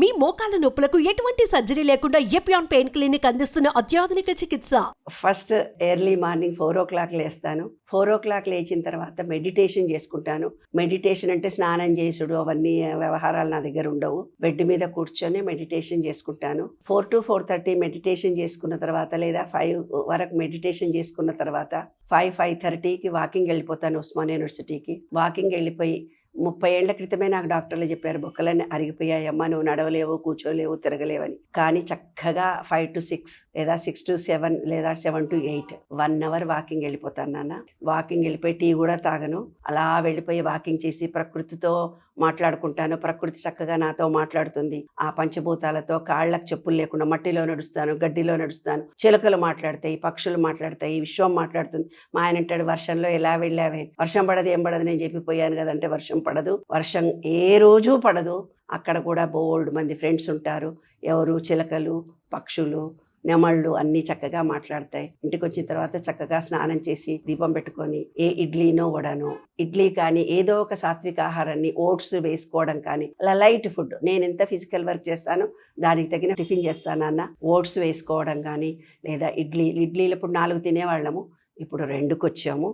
మీ మోకాల నొప్పులకు ఎటువంటి సర్జరీ లేకుండా ఎపియాన్ పెయిన్ క్లినిక్ అందిస్తున్న అత్యాధునిక చికిత్స. ఫస్ట్ ఎర్లీ మార్నింగ్ 4 o'clock లేస్తాను. 4 o'clock లేచిన తర్వాత మెడిటేషన్ చేసుకుంటాను. మెడిటేషన్ అంటే స్నానం చేసుడు అవన్నీ వ్యవహారాలు నా దగ్గర ఉండవు. బెడ్ మీద కూర్చొని మెడిటేషన్ చేసుకుంటాను. 4 to 4:30 మెడిటేషన్ చేసుకున్న తర్వాత లేదా 5 వరకు మెడిటేషన్ చేసుకున్న తర్వాత 5:30కి వాకింగ్ వెళ్ళిపోతాను. ఉస్మానియా యూనివర్సిటీకి వాకింగ్ వెళ్ళిపోయి 30 ఏళ్ల క్రితమే నాకు డాక్టర్లు చెప్పారు, బొక్కలన్నీ అరిగిపోయాయమ్మా, నువ్వు నడవలేవు, కూర్చోలేవు, తిరగలేవని. కానీ చక్కగా 5 to 6 లేదా 6 to 7 లేదా 7 to 8 1 hour వాకింగ్ వెళ్ళిపోతాను నాన్న. వాకింగ్ వెళ్ళిపోయి టీ కూడా తాగను. అలా వెళ్ళిపోయి వాకింగ్ చేసి ప్రకృతితో మాట్లాడుకుంటాను. ప్రకృతి చక్కగా నాతో మాట్లాడుతుంది. ఆ పంచభూతాలతో కాళ్ళకు చెప్పులు లేకుండా మట్టిలో నడుస్తాను, గడ్డిలో నడుస్తాను. చిలకలు మాట్లాడతాయి, పక్షులు మాట్లాడతాయి, విశ్వం మాట్లాడుతుంది. మా ఆయన అంటాడు, వర్షంలో ఎలా వెళ్ళావే, వర్షం పడదు ఏం పడదు నేను చెప్పిపోయాను కదంటే వర్షం పడదు, వర్షం ఏ రోజు పడదు. అక్కడ కూడా బోల్డ్ మంది ఫ్రెండ్స్ ఉంటారు. ఎవరు చిలకలు, పక్షులు, నెమళ్ళు అన్నీ చక్కగా మాట్లాడతాయి. ఇంటికి వచ్చిన తర్వాత చక్కగా స్నానం చేసి దీపం పెట్టుకొని ఏ ఇడ్లీనో వడనో, ఇడ్లీ కానీ ఏదో ఒక సాత్విక ఆహారాన్ని ఓట్స్ వేసుకోవడం కానీ, అలా లైట్ ఫుడ్. నేను ఎంత ఫిజికల్ వర్క్ చేస్తానో దానికి తగిన టిఫిన్ చేస్తానన్న. ఓట్స్ వేసుకోవడం కానీ లేదా ఇడ్లీలు ఇప్పుడు 4 తినేవాళ్ళము, ఇప్పుడు 2కి వచ్చాము.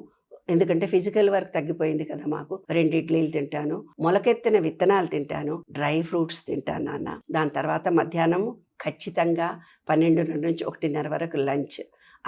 ఎందుకంటే ఫిజికల్ వర్క్ తగ్గిపోయింది కదా మాకు. 2 ఇడ్లీలు తింటాను, మొలకెత్తిన విత్తనాలు తింటాను, డ్రై ఫ్రూట్స్ తింటాను నాన్న. దాని తర్వాత మధ్యాహ్నం ఖచ్చితంగా 12 నుంచి 1:30 వరకు లంచ్.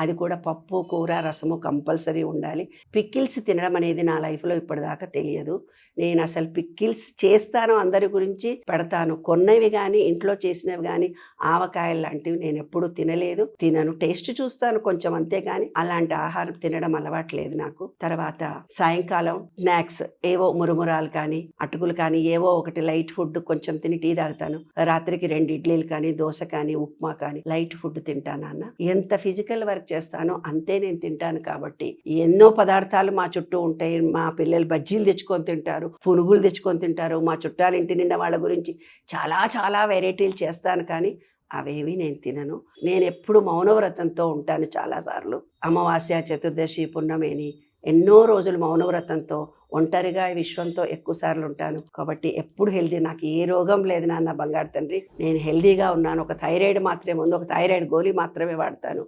అది కూడా పప్పు, కూర, రసము కంపల్సరీ ఉండాలి. పిక్కిల్స్ తినడం అనేది నా లైఫ్లో ఇప్పటిదాకా తెలియదు. నేను అసలు పిక్కిల్స్ చేస్తాను, అందరి గురించి పెడతాను. కొన్నవి కానీ ఇంట్లో చేసినవి కానీ ఆవకాయలు లాంటివి నేను ఎప్పుడు తినను. టేస్ట్ చూస్తాను కొంచెం, అంతే కానీ అలాంటి ఆహారం తినడం అలవాట్లేదు నాకు. తర్వాత సాయంకాలం స్నాక్స్ ఏవో మురుమురాలు కానీ అటుకులు కానీ ఏవో ఒకటి లైట్ ఫుడ్ కొంచెం తిని టీ తాగుతాను. రాత్రికి 2 ఇడ్లీలు కానీ దోశ కానీ ఉప్మా కానీ లైట్ ఫుడ్ తింటాను అన్న. ఎంత ఫిజికల్ వర్క్ చేస్తానో అంతే నేను తింటాను. కాబట్టి ఎన్నో పదార్థాలు మా చుట్టూ ఉంటాయి. మా పిల్లలు బజ్జీలు తెచ్చుకొని తింటారు, పునుగులు తెచ్చుకొని తింటారు. మా చుట్టాలు ఇంటి నిండా వాళ్ళ గురించి చాలా చాలా వెరైటీలు చేస్తాను, కానీ అవేవి నేను తినను. నేను ఎప్పుడు మౌనవ్రతంతో ఉంటాను. చాలాసార్లు అమావాస్య, చతుర్దశి, పున్నమేని ఎన్నో రోజులు మౌనవ్రతంతో ఒంటరిగా విశ్వంతో ఎక్కువ సార్లు ఉంటాను. కాబట్టి ఎప్పుడు హెల్దీ, నాకు ఏ రోగం లేదు నాన్న బంగారు తండ్రి. నేను హెల్దీగా ఉన్నాను. ఒక థైరాయిడ్ మాత్రమే ఉంది, ఒక థైరాయిడ్ గోళీ మాత్రమే వాడతాను.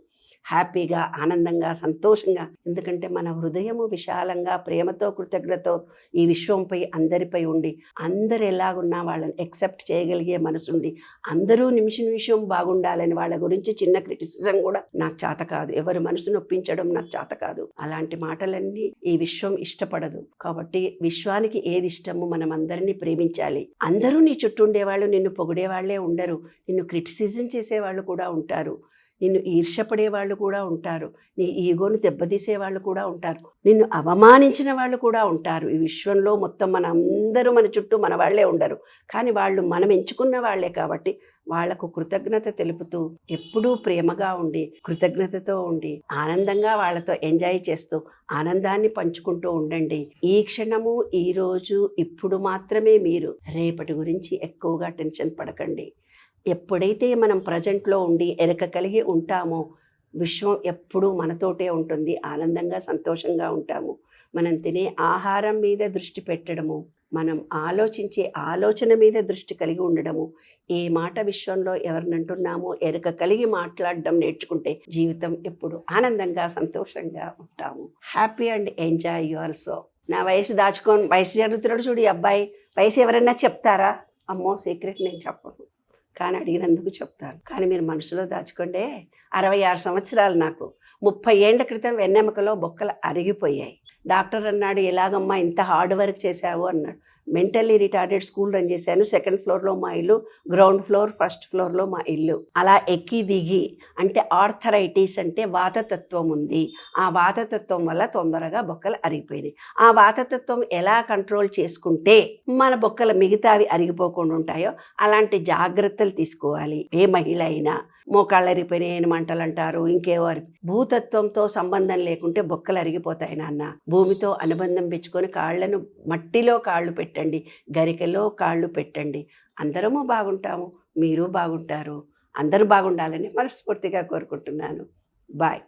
హ్యాపీగా, ఆనందంగా, సంతోషంగా. ఎందుకంటే మన హృదయము విశాలంగా ప్రేమతో, కృతజ్ఞతతో ఈ విశ్వంపై అందరిపై ఉండి, అందరు ఎలాగున్నా వాళ్ళని ఎక్సెప్ట్ చేయగలిగే మనసుండి, అందరూ నిమిషం బాగుండాలని వాళ్ళ గురించి చిన్న క్రిటిసిజం కూడా నాకు చేత కాదు. ఎవరి మనసు నొప్పించడం నాకు చేత కాదు. అలాంటి మాటలన్నీ ఈ విశ్వం ఇష్టపడదు. కాబట్టి విశ్వానికి ఏది ఇష్టమో మనం అందరినీ ప్రేమించాలి. అందరూ నీ చుట్టూ ఉండేవాళ్ళు నిన్ను పొగిడేవాళ్లే ఉండరు, నిన్ను క్రిటిసిజం చేసేవాళ్ళు కూడా ఉంటారు, నిన్ను ఈర్ష్యపడే వాళ్ళు కూడా ఉంటారు, నీ ఈగోను దెబ్బతీసే వాళ్ళు కూడా ఉంటారు, నిన్ను అవమానించిన వాళ్ళు కూడా ఉంటారు. ఈ విశ్వంలో మొత్తం మన అందరూ మన చుట్టూ మన వాళ్లే ఉండరు, కానీ వాళ్ళు మనం ఎంచుకున్న వాళ్లే. కాబట్టి వాళ్లకు కృతజ్ఞత తెలుపుతూ ఎప్పుడూ ప్రేమగా ఉండి, కృతజ్ఞతతో ఉండి, ఆనందంగా వాళ్ళతో ఎంజాయ్ చేస్తూ ఆనందాన్ని పంచుకుంటూ ఉండండి. ఈ క్షణము, ఈ రోజు, ఇప్పుడు మాత్రమే మీరు. రేపటి గురించి ఎక్కువగా టెన్షన్ పడకండి. ఎప్పుడైతే మనం ప్రజెంట్లో ఉండి ఎరక కలిగి ఉంటామో విశ్వం ఎప్పుడూ మనతోటే ఉంటుంది. ఆనందంగా, సంతోషంగా ఉంటాము. మనం తినే ఆహారం మీద దృష్టి పెట్టడము, మనం ఆలోచించే ఆలోచన మీద దృష్టి కలిగి ఉండడము, ఏ మాట విశ్వంలో ఎవరినంటున్నామో ఎరక కలిగి మాట్లాడడం నేర్చుకుంటే జీవితం ఎప్పుడు ఆనందంగా, సంతోషంగా ఉంటాము. Happy and enjoy you also. నా వయసు దాచుకొని వయసు జరుగుతున్నాడు చూడు ఈ అబ్బాయి, వయసు ఎవరైనా చెప్తారా? అమ్మో, సీక్రెట్ నేను చెప్పను, కానీ అడిగినందుకు చెప్తాను. కానీ మీరు మనసులో దాచుకోండి. 66 సంవత్సరాలు నాకు. 30 ఏళ్ల క్రితం వెన్నెముకలో బొక్కలు అరిగిపోయాయి. డాక్టర్ అన్నాడు, ఎలాగమ్మా ఇంత హార్డ్ వర్క్ చేశావు అన్నాడు. మెంటల్లీ రిటార్డెడ్ స్కూల్ రన్ చేశాను. 2nd ఫ్లోర్లో మా ఇల్లు, గ్రౌండ్ ఫ్లోర్, 1st ఫ్లోర్లో మా ఇల్లు. అలా ఎక్కి దిగి, అంటే ఆర్థరైటిస్ అంటే వాతతత్వం ఉంది. ఆ వాతతత్వం వల్ల తొందరగా బొక్కలు అరిగిపోయినాయి. ఆ వాతతత్వం ఎలా కంట్రోల్ చేసుకుంటే మన బొక్కలు మిగతావి అరిగిపోకుండా ఉంటాయో అలాంటి జాగ్రత్తలు తీసుకోవాలి. ఏ మహిళ అయినా. మోకాళ్ళు అరిగిపోయినాయని మంటలు అంటారు, ఇంకేవారు. భూతత్వంతో సంబంధం లేకుంటే బొక్కలు అరిగిపోతాయి నాన్న. భూమితో అనుబంధం పెంచుకొని కాళ్ళను మట్టిలో కాళ్ళు పెట్టండి, గరికలో కాళ్ళు పెట్టండి. అందరము బాగుంటాము, మీరు బాగుంటారు. అందరూ బాగుండాలని మనస్ఫూర్తిగా కోరుకుంటున్నాను. బాయ్.